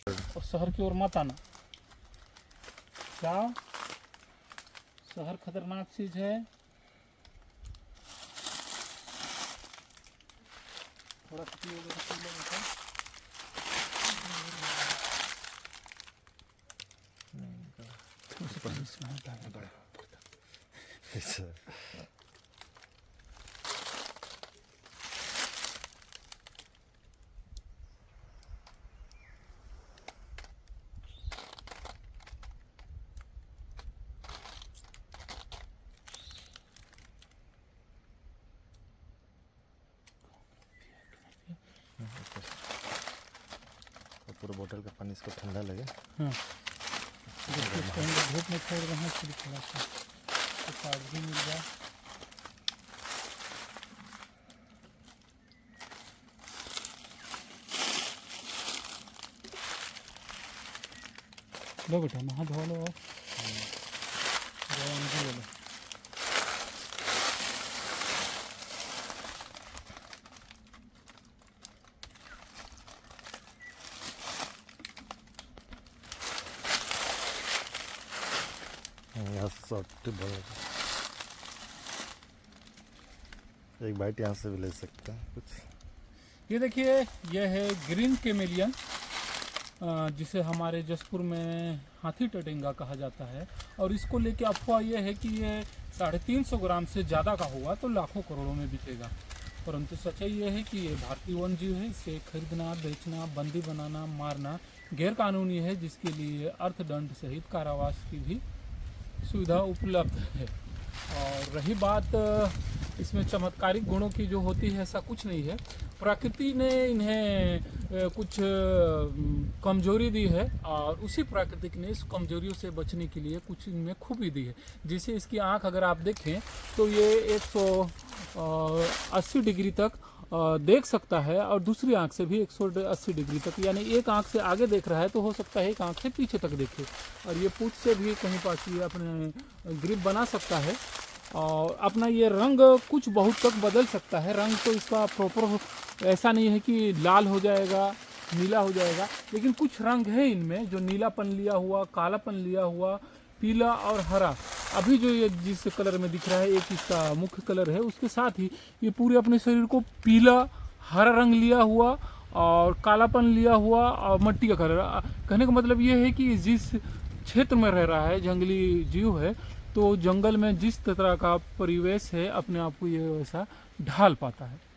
और शहर की ओर मत आना। क्या शहर खतरनाक चीज है। थोड़ा सा पियोगे तो पी लेना था। पूरा बोतल का पानी इसको ठंडा लगे। हाँ, धूप में छोड़ रहे हैं फिर थोड़ा सा तो चार्ज भी मिल जाए। लो बेटा नहा धो लो और ले लो। एक बाइट यहाँ से भी ले सकते हैं कुछ। ये देखिए, ये है ग्रीन कैमेलियन, जिसे हमारे जसपुर में हाथी टटेंगा कहा जाता है। और इसको लेके अफवाह ये है कि ये 350 ग्राम से ज़्यादा का होगा तो लाखों करोड़ों में बिकेगा, परंतु सच्चाई ये है कि ये भारतीय वन जीव है। इसे खरीदना, बेचना, बंदी बनाना, मारना गैर कानूनी है, जिसके लिए अर्थदंड सहित कारावास की भी सुविधा उपलब्ध है। और रही बात इसमें चमत्कारिक गुणों की जो होती है, ऐसा कुछ नहीं है। प्रकृति ने इन्हें कुछ कमजोरी दी है और उसी प्रकृति ने इस कमजोरियों से बचने के लिए कुछ इनमें खूबी दी है। जैसे इसकी आंख अगर आप देखें तो ये 180 डिग्री तक देख सकता है और दूसरी आंख से भी 180 डिग्री तक, यानी एक आंख से आगे देख रहा है तो हो सकता है एक आंख से पीछे तक देखे। और ये पूंछ से भी कहीं पास ये अपने ग्रिप बना सकता है और अपना ये रंग कुछ बहुत तक बदल सकता है। रंग तो इसका प्रॉपर ऐसा नहीं है कि लाल हो जाएगा, नीला हो जाएगा, लेकिन कुछ रंग है इनमें जो नीलापन लिया हुआ, कालापन लिया हुआ, पीला और हरा। अभी जो ये जिस कलर में दिख रहा है, एक इसका मुख्य कलर है, उसके साथ ही ये पूरे अपने शरीर को पीला, हरा रंग लिया हुआ और कालापन लिया हुआ और मट्टी का कलर। कहने का मतलब ये है कि जिस क्षेत्र में रह रहा है, जंगली जीव है, तो जंगल में जिस तरह का परिवेश है अपने आप को ये वैसा ढाल पाता है।